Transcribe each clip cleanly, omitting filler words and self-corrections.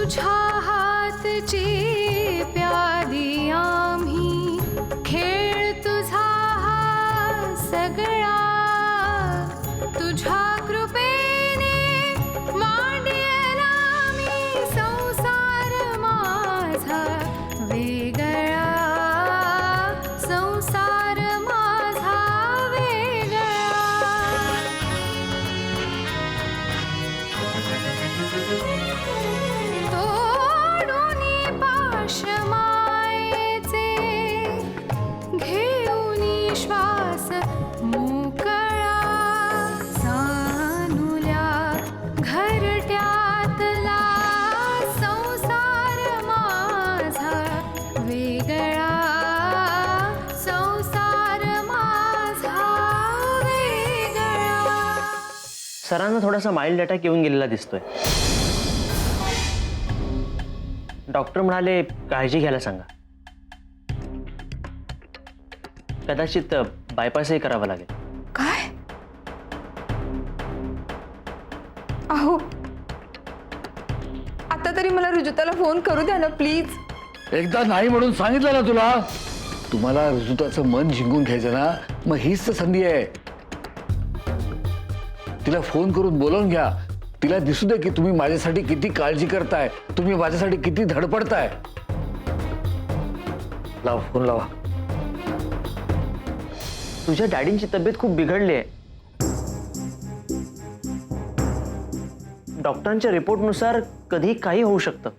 तुझ्या हातची प्यादी आम्ही, खेळ तुझा हा सगळा, तुझ्या कृपेने मांडलेला मी संसार माझा वेगळा, संसार माझा वेगळा. तोडूनी पाश मायेचे, घेऊनी श्वास मोकळा, सानुल्या घरट्यातला संसार माझा वेगळा, संसार माझा वेगळा. सरांना थोडासा माइल्ड अटॅक येऊन गेलेला दिसतोय. डॉक्टर म्हणाले काळजी घ्यायला सांगा. कदाचित बायपासही करावा लागेल. काय? अहो, आता तरी मला रुजुताला फोन करू द्या ना प्लीज. एकदा नाही म्हणून सांगितलं ना तुला. तुम्हाला ऋतुताचं मन जिंकून घ्यायचं ना, मग हीच तर संधी आहे. तिला फोन करून बोलावून घ्या. तिला दिसू दे की तुम्ही माझ्यासाठी किती काळजी करताय, तुम्ही माझ्यासाठी किती धडपडताय. लावा फोन लावा. तुझ्या डॅडींची तब्येत खूप बिघडली आहे. डॉक्टरांच्या रिपोर्टनुसार कधी काही होऊ शकतं.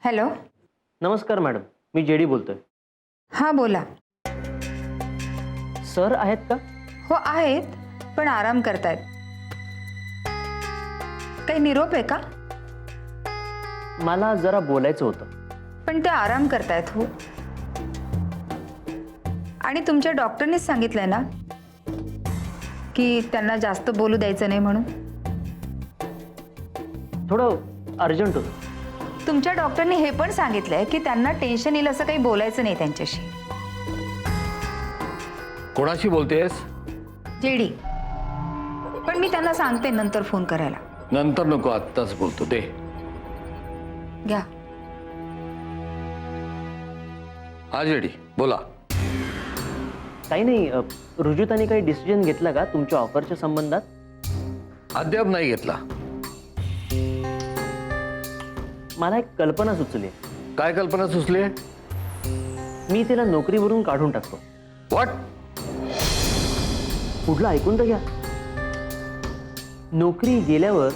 हॅलो. नमस्कार मॅडम, मी जेडी बोलतोय. हां बोला. सर आहेत का? हो आहेत, पण आराम करतायत. काही निरोप आहे का? मला जरा बोलायचं होतं. पण ते आराम करतायत हो. आणि तुमच्या डॉक्टरनेच सांगितलंय ना की त्यांना जास्त बोलू द्यायचं नाही म्हणून. थोडं अर्जंट होतं. तुमच्या डॉक्टरने हे पण सांगितलंय की त्यांना टेन्शन येईल असं काही बोलायचं नाही त्यांच्याशी. कोणाशी बोलतेस? जेडी. पण मी त्यांना सांगते नंतर फोन करायला. नंतर नको, आत्ताच बोलतो. दे घ्या. हा जेडी बोला. काही नाही, रुजुताने काही डिसिजन घेतला का तुमच्या ऑफरच्या संबंधात? अद्याप नाही घेतला. मला एक कल्पना सुचली. काय कल्पना सुचली? मी तिला नोकरीवरून काढून टाकतो. व्हॉट? पुढलं ऐकून तर घ्या. नोकरी गेल्यावर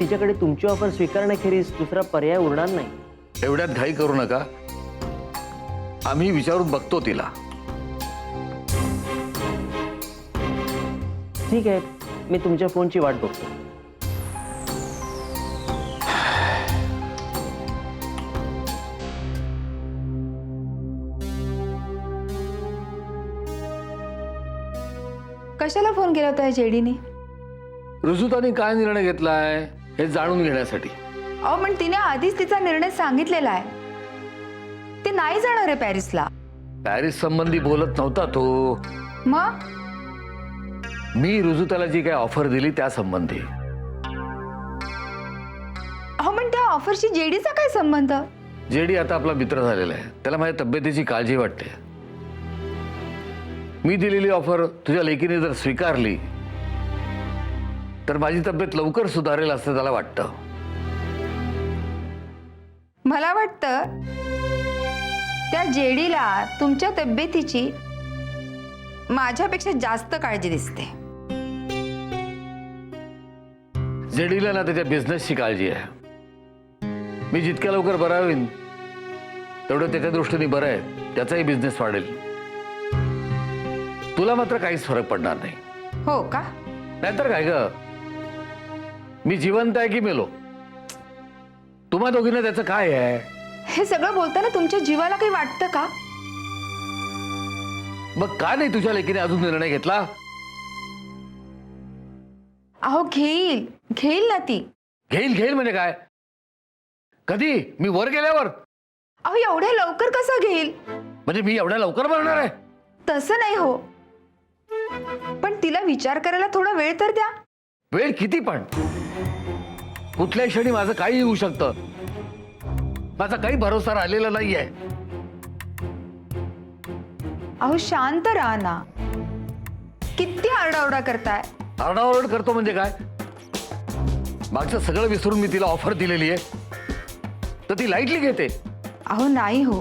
तिच्याकडे तुमची ऑफर स्वीकारण्याखेरीज दुसरा पर्याय उरणार नाही. एवढ्यात घाई करू नका, आम्ही विचारून बघतो तिला. ठीक आहे, मी तुमच्या फोनची वाट बघतो. कशाला फोन केला होता जेडीने? ऋजुताने काय निर्णय घेतलाय हे जाणून घेण्यासाठी. अहो पण तिने आधीच तिचा निर्णय सांगितलेला आहे. ते नाही जाणार आहे पॅरिसला. पॅरिस संबंधी बोलत नव्हता तो. मग मी ऋजुताला जी काय ऑफर दिली त्या संबंधी. अहो पण त्या ऑफरशी जेडीचा काय संबंध? जेडी आता आपला मित्र झालेला आहे, त्याला माझ्या तब्येतीची काळजी वाटते. मी दिलेली ऑफर तुझ्या लेकीने जर स्वीकारली तर माझी तब्येत लवकर सुधारेल असं त्याला वाटतं. मला वाटतं त्या जेडीला तुमच्या तब्येतीची माझ्यापेक्षा जास्त काळजी दिसते. जेडीला ना त्याच्या बिझनेसची काळजी आहे. मी जितक्या लवकर बरा होईन तेवढं त्याच्या दृष्टीने बरं आहे. त्याचाही बिझनेस वाढेल. तुला मात्र काहीच फरक पडणार नाही. हो का? नाहीतर काय ग, मी जिवंत आहे की मेलो? तुम्हा दोघींना त्याचं काय आहे? हे सगळं बोलताना तुमच्या जीवाला काही वाटतं का? मग का नाही तुझ्या लेकीने अजून निर्णय घेतला? अहो घेईल घेईल ना ती. घेईल घेईल म्हणजे काय? कधी? मी वर गेल्यावर? अहो एवढ्या लवकर कसं घेईल? म्हणजे मी एवढ्या लवकर भरणार आहे? तसं नाही हो, पण तिला विचार करायला थोडा वेळ तर द्या. वेळ किती पण? कुठल्याही क्षणी माझं काही होऊ शकतं. माझा काही भरोसा राहिलेला नाहीये. अहो शांत राहा ना. किती आरडाओरडा करताय? आरडाओरड करतो म्हणजे काय? मागचं सगळं विसरून मी तिला ऑफर दिलेली आहे, तर ती लाईटली घेते. अहो नाही हो,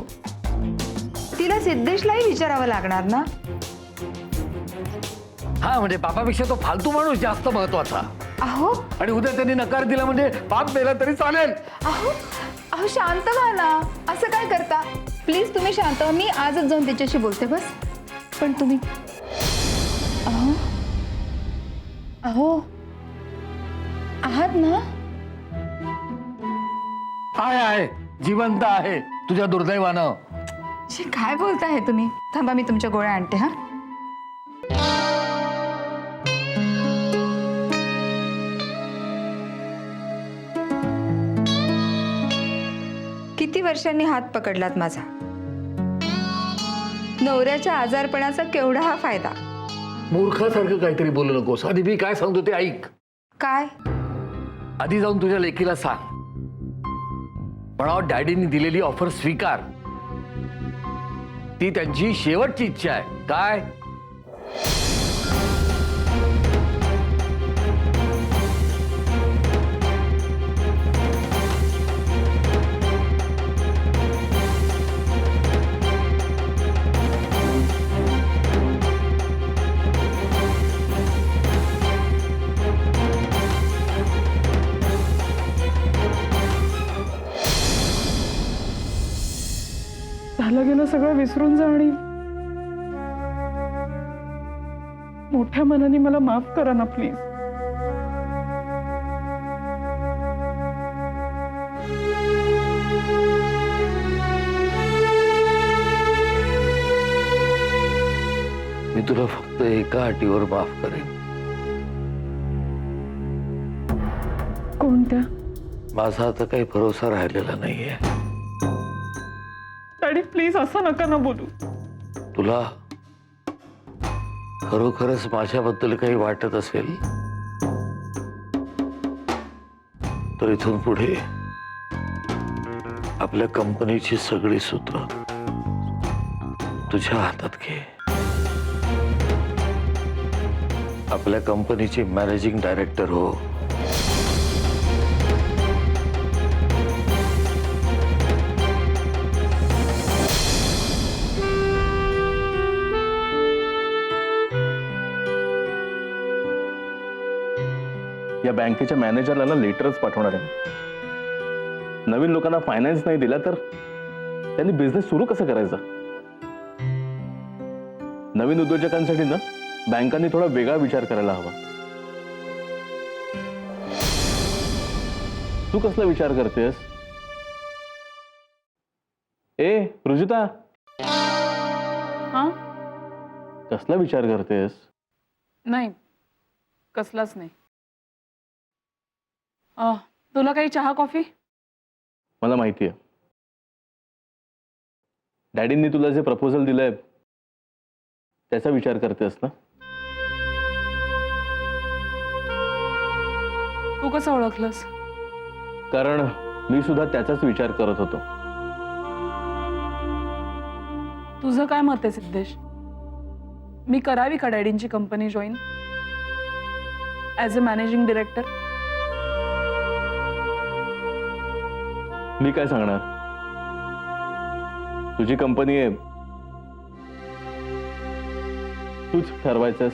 तिला सिद्धेशलाही विचारावं लागणार ना. हा म्हणजे बापापेक्षा तो फालतू माणूस जास्त महत्वाचा. अहो आणि उद्या त्यांनी नकार दिला म्हणजे बाप मेला तरी चालेल. अहो अहो शांत व्हा ना. असं काय करता? प्लीज तुम्ही शांत व्हा. मी आजच जाऊन तिच्याशी बोलते बस. पण तुम्ही अहो अहो आहात ना? आहे जिवंत आहे तुझ्या दुर्दैवानं. शी, काय बोलताय तुम्ही? थांबा मी तुमच्या गोळ्या आणते. हा किती वर्षांनी हात पकडलात माझा. नवऱ्याच्या आजारपणाचा केवढा हा फायदा. मूर्खासारखं काहीतरी बोलू नकोस. आधी मी काय सांगतो ते ऐक. काय? आधी जाऊन तुझ्या लेकीला सांग, पण डॅडींनी दिलेली ऑफर स्वीकार. ती त्यांची शेवटची इच्छा आहे. काय? झालं गेलं सगळं विसरून जा आणि मोठ्या मनाने मला माफ करा ना प्लीज. मी तुला फक्त एका अटीवर माफ करेन. कोणत्या? माझा आता काही भरोसा राहिलेला नाहीये. डॅडी प्लीज असं नका ना बोलू. तुला खरोखरच माझ्याबद्दल काही वाटत असेल तर इथून पुढे आपल्या कंपनीची सगळी सूत्र तुझ्या हातात घे. आपल्या कंपनीची मॅनेजिंग डायरेक्टर हो. या बँकेच्या मॅनेजरला ना लेटरच पाठवणार आहे. नवीन लोकांना फायनान्स नाही दिला तर त्यांनी बिझनेस सुरू कसं करायचा? नवीन उद्योजकांसाठी ना बँकांनी थोडा वेगळा विचार करायला हवा. तू कसला विचार करतेस? ए रुजुता, हा कसला विचार करतेस? नाही, कसलाच नाही. तुला काही चहा कॉफी? मला माहिती आहे डॅडींनी तुला जे प्रपोजल दिलंय त्याचा विचार करतेस ना. तू कसं ओळखलंस? कारण मी सुद्धा त्याचाच विचार करत होतो. तुझं काय मत आहे सिद्धेश? मी करावी का डॅडींची company join as a managing director? मी काय सांगणार? तुझी कंपनी आहे, तूच ठरवायचंस.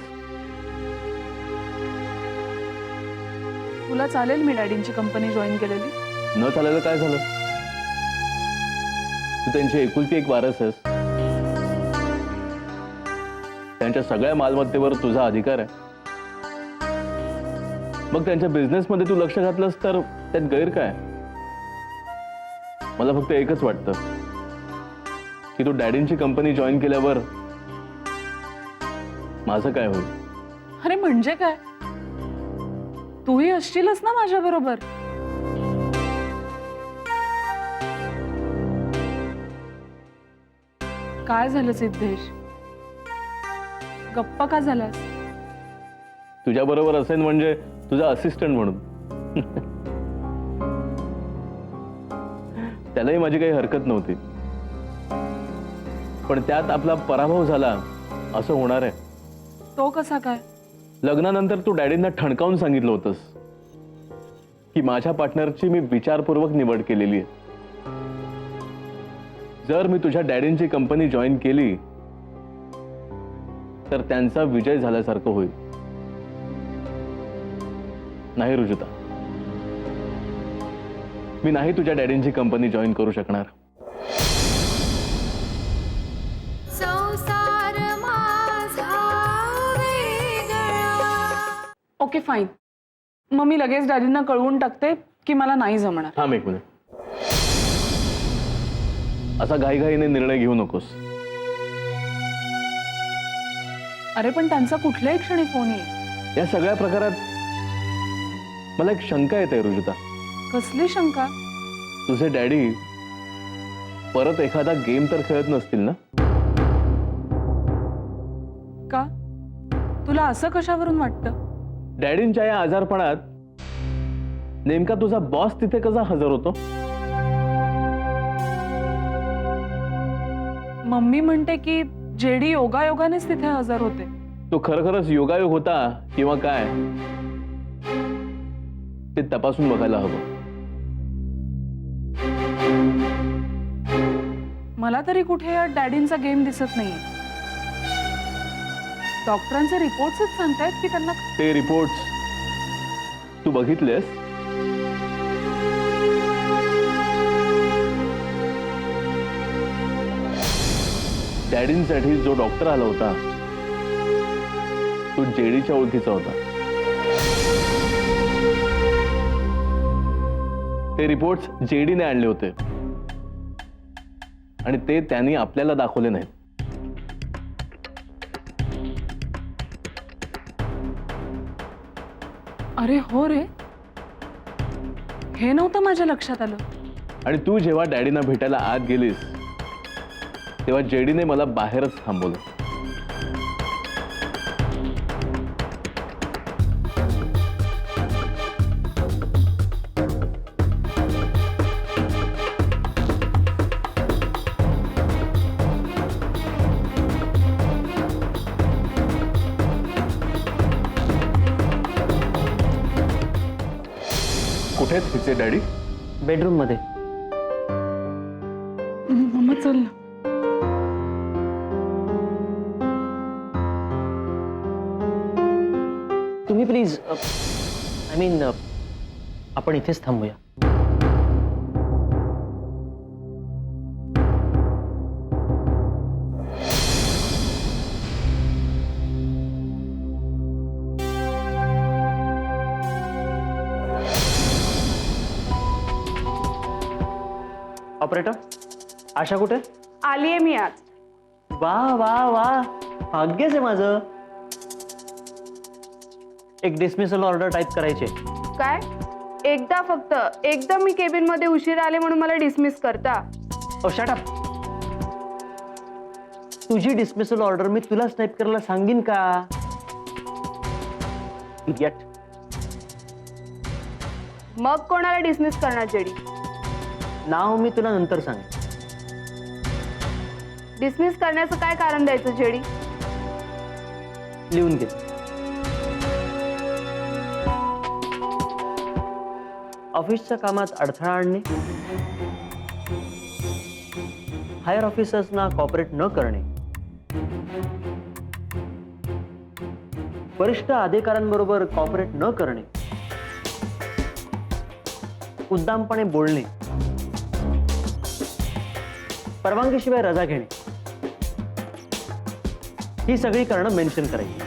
तुला चालेल मी डॅडींची कंपनी जॉईन केलेली? न चालेलं काय झालं? तू त्यांची एकुलती एक वारस आहेस. त्यांच्या सगळ्या मालमत्तेवर तुझा अधिकार आहे. मग त्यांच्या बिझनेसमध्ये तू लक्ष घातलंस तर त्यात गैर काय? मला फक्त एकच वाटतं की तू डॅडींची कंपनी जॉईन केल्यावर माझं काय होईल? अरे म्हणजे काय? तूही असशीलच ना माझ्या बरोबर. काय झालं सिद्धेश? गप्पा का झालास? तुझ्या बरोबर असेल म्हणजे तुझा असिस्टंट म्हणून. त्यालाही माझी काही हरकत नव्हती, पण त्यात आपला पराभव झाला असं होणार आहे. तो कसा काय? लग्नानंतर तू डॅडींना ठणकावून सांगितलं होतंस की माझ्या पार्टनरची मी विचारपूर्वक निवड केलेली आहे. जर मी तुझ्या डॅडींची कंपनी जॉईन केली तर त्यांचा विजय झाल्यासारखं होईल. नाही रुजुता, मी नाही तुझ्या डॅडींची कंपनी जॉईन करू शकणार. संसार माझा वेगळा. ओके फाईन, मग मी लगेच डॅडींना कळवून टाकते की मला नाही जमणार. थांब एक मिनिट. असा घाईघाईने निर्णय घेऊ नकोस. अरे पण त्यांचा कुठल्याही क्षणी फोन येईल. या सगळ्या प्रकारात मला एक शंका येते रुजुता. कसली शंका? तुझे डॅडी परत एखादा गेम तर खेळत नसतील ना? का? तुला असं कशावरून वाटतं? डॅडींच्या या आजारपणात नेमका तुझा बॉस तिथे कसा हजर होतो? मम्मी म्हणते की जेडी योगायोगानेच तिथे हजर होते. तो खरोखरच योगायोग होता किंवा काय ते तपासून बघायला हवं. मला तरी कुठे या डॅडींचा गेम दिसत नाहीये. डॉक्टरांचे रिपोर्ट्सच सांगतायत की त्यांना. ते रिपोर्ट्स तू बघितलेस? डॅडींसाठी जो डॉक्टर आला होता तो जेडीच्या ओळखीचा होता. ते रिपोर्ट्स जेडीने आणले होते आणि ते त्यांनी आपल्याला दाखवले नाहीत. अरे हो रे, हे नव्हतं माझ्या लक्षात आलं. आणि तू जेव्हा डॅडीना भेटायला आत गेलीस तेव्हा जेडीने मला बाहेरच थांबवलं. कुठे आहेत तिचे डॅडी? बेडरूम मध्ये. मम्मा चल ना. तुम्ही प्लीज आय मीन आपण इथेच थांबूया. ऑपरेटर, आशा कुठे? आलीये मी आज. वा वा वा, भाग्यच आहे माझं. एक डिसमिसल ऑर्डर टाईप करायचे. काय? एकदा फक्त एकदा मी केबिन मध्ये उशीर आले म्हणून मला डिसमिस करता? ओ शट अप. तुझी डिसमिसल ऑर्डर मी तुलाच टाईप करायला सांगीन का? इडियट. मग कोणाला डिसमिस करणार जेडी? नाव मी तुला नंतर सांगेन. डिसमिस करण्याचं काय कारण द्यायचं जेडी? लिहून घे. ऑफिसच्या कामात अडथळा आणणे, हायर ऑफिसर्सना कॉपरेट न करणे, वरिष्ठ अधिकाऱ्यांबरोबर कॉपरेट न करणे, उद्दामपणे बोलणे, परवानगीशिवाय रजा घेणे, ही सगळी कारणं मेन्शन करायची.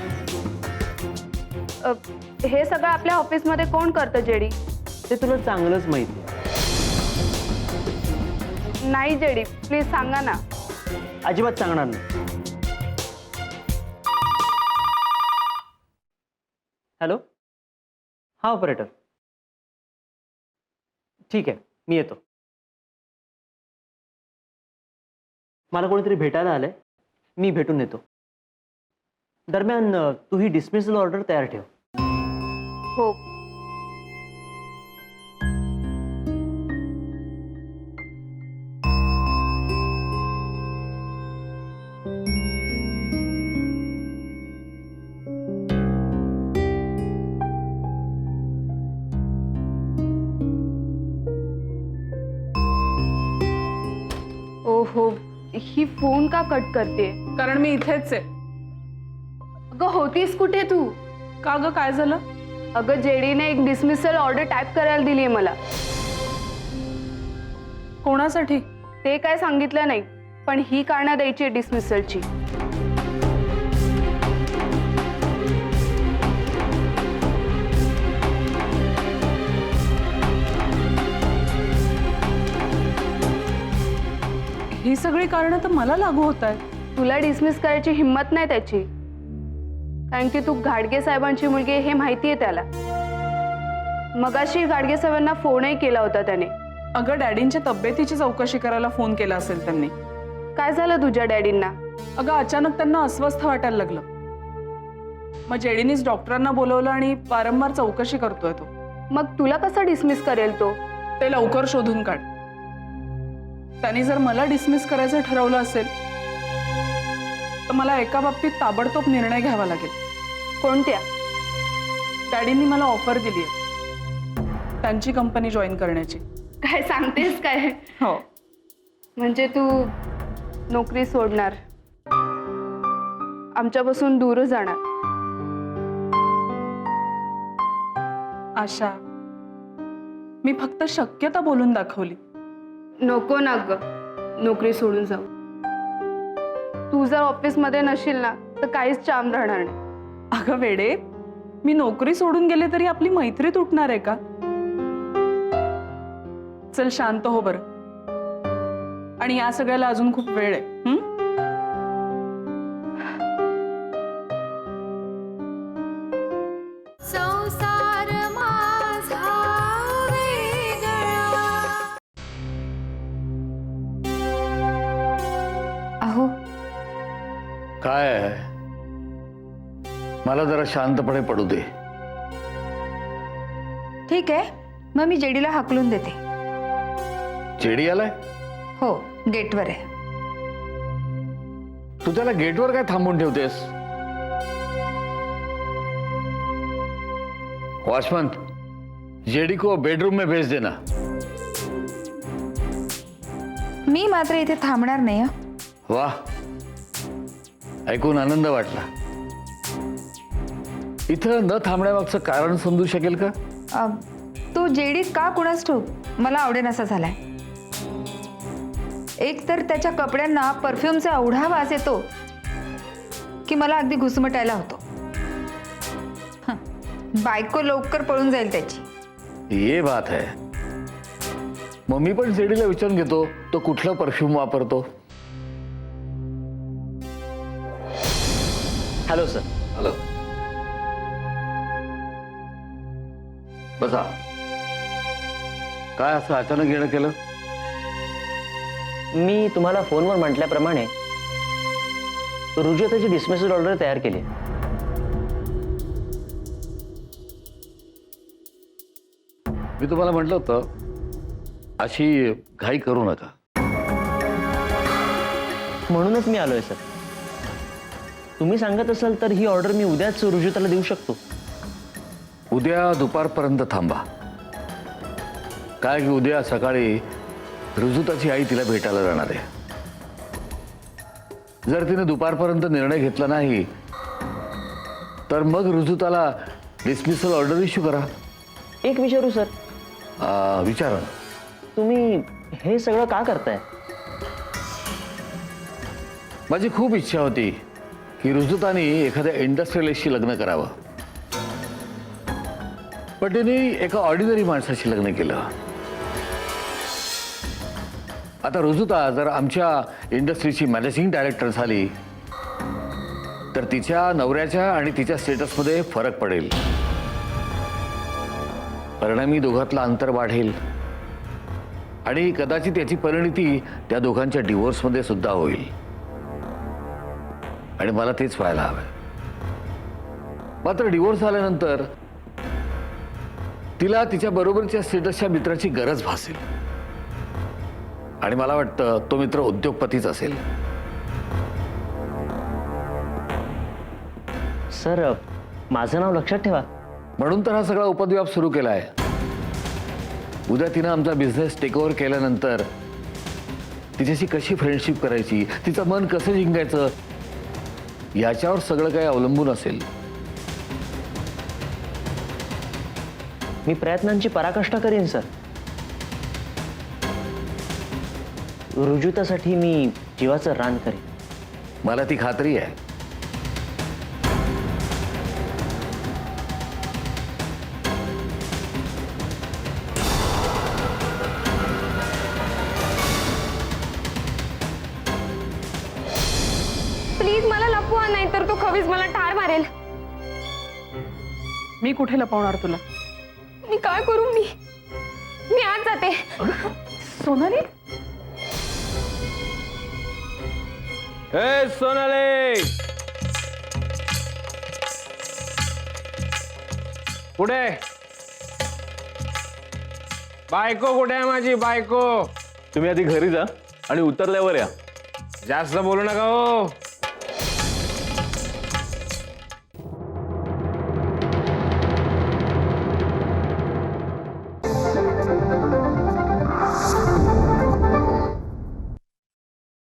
हे सगळं आपल्या ऑफिसमध्ये कोण करतं जेडी? ते तुला चांगलंच माहिती आहे. नाही जेडी, प्लीज सांगा ना. अजिबात सांगणार नाही. हॅलो, हा ऑपरेटर. ठीक आहे, मी येतो. मला कोणीतरी भेटायला आलंय, मी भेटून येतो. दरम्यान तू ही डिसमिसल ऑर्डर तयार ठेव. हो. ओहो, ही फोन का कट करते? कारण मी इथेच आहे. अगं होतीस कुठे तू? का ग, काय झालं? अगं जेडीने एक डिसमिसल ऑर्डर टाईप करायला दिली आहे मला. कोणासाठी? ते काय सांगितलं नाही, पण ही कारणं द्यायची आहे डिसमिसलची. ही सगळी कारणं तर मला लागू होत आहेत. तुला डिसमिस करायची हिंमत नाही त्याची, कारण की तू घाडगे साहेबांची मुलगी आहे हे माहिती आहे त्याला. मगाशी घाडगे साहेबांना फोनही केला होता त्याने. अगं, डॅडींच्या तब्येतीची चौकशी करायला फोन केला असेल त्यांनी. काय झालं तुझ्या डॅडींना? अगं, अचानक त्यांना अस्वस्थ वाटायला लागलं. मग जेडीनीच डॉक्टरांना बोलवलं आणि वारंवार चौकशी करतोय तो. मग तुला कसं डिसमिस करेल तो? ते लवकर शोधून काढ. त्यांनी जर मला डिसमिस करायचं ठरवलं असेल तर मला एका बाबतीत ताबडतोब निर्णय घ्यावा लागेल. कोणत्या? डॅडींनी मला ऑफर दिली आहे त्यांची कंपनी जॉईन करण्याची. काय सांगतेस काय? हो. म्हणजे तू नोकरी सोडणार, आमच्यापासून दूर जाणार? आशा, मी फक्त शक्यता बोलून दाखवली. नको ना ग नोकरी सोडून जाऊ. तू जर ऑफिसमध्ये नशील ना तर काहीच चाम राहणार नाही. अगं वेडे, मी नोकरी सोडून गेले तरी आपली मैत्री तुटणार आहे का? चल शांत हो बरं. आणि या सगळ्याला अजून खूप वेळ आहे. संसार माझा वेगळा. अहो, काय आहे? मला जरा शांतपणे पडू दे. ठीक आहे, मग मी जेडीला हाकलून देते. जेडी आलाय? हो, गेटवर आहे. तू त्याला गेटवर काय थांबून ठेवतेस? वॉचमन, जेडी को बेडरूम में भेज देना. मी मात्र इथे थांबणार नाही. वाह, ऐकून आनंद वाटला. इथं न थांबण्यामागचं कारण समजू शकेल का? तो जेडी का कुणास ठाऊक मला आवडेनासा झालाय. एक तर त्याच्या कपड्यांना परफ्यूमचा एवढा वास येतो की मला अगदी घुसमटायला होतो. बायको लवकर पळून जाईल त्याची. ये बात है. मग मी पण जेडीला विचारून घेतो तो कुठलं परफ्यूम वापरतो. Hello sir. हॅलो, बसा. काय असं अचानक येणं केलं? मी तुम्हाला फोनवर म्हटल्याप्रमाणे रुजुताची डिसमिसल ऑर्डर तयार केली. मी तुम्हाला म्हटलं होतं अशी घाई करू नका. म्हणूनच मी आलोय सर. तुम्ही सांगत असाल तर ही ऑर्डर मी उद्याच रुजुताला देऊ शकतो. उद्या दुपारपर्यंत थांबा. काय की उद्या सकाळी रुजुताची आई तिला भेटायला जाणार आहे. जर तिने दुपारपर्यंत निर्णय घेतला नाही तर मग रुजुताला डिसमिसल ऑर्डर इश्यू करा. एक विचारू सर? विचारा. तुम्ही हे सगळं का करताय? माझी खूप इच्छा होती की रुजुताने एखाद्या इंडस्ट्रियलिस्टशी लग्न करावं, पण तिने एका ऑर्डिनरी माणसाशी लग्न केलं. आता रुजुता जर आमच्या इंडस्ट्रीची मॅनेजिंग डायरेक्टर झाली तर तिच्या नवऱ्याच्या आणि तिच्या स्टेटसमध्ये फरक पडेल. परिणामी दोघातलं अंतर वाढेल आणि कदाचित याची परिणिती त्या दोघांच्या डिवोर्समध्ये सुद्धा होईल. आणि मला तेच व्हायला हवंय. मात्र डिवोर्स झाल्यानंतर तिला तिच्या बरोबरच्या स्टेटसच्या मित्राची गरज भासेल आणि मला वाटतं तो मित्र उद्योगपतीच असेल. सर, माझं नाव लक्षात ठेवा. म्हणून तर हा सगळा उपद्व्याप सुरू केलाय. उद्या तिनं आमचा बिझनेस टेक ओव्हर केल्यानंतर तिच्याशी कशी फ्रेंडशिप करायची, तिचं मन कसं जिंकायचं याच्यावर सगळं काही अवलंबून असेल. मी प्रयत्नांची पराकाष्ठा करीन सर. रुजुतासाठी मी जीवाचं रान करीन. मला ती खात्री आहे. प्लीज मला लपवा, नाही तर तो खवीज मला ठार मारेल. मी कुठे लपवणार तुला? मी काय करू? मी आज जाते. सोनाली, ए सोनाली, कुठे बायको? कुठे आहे माझी बायको? तुम्ही आधी घरी जा आणि उतरल्यावर या. जास्त बोलू नका हो.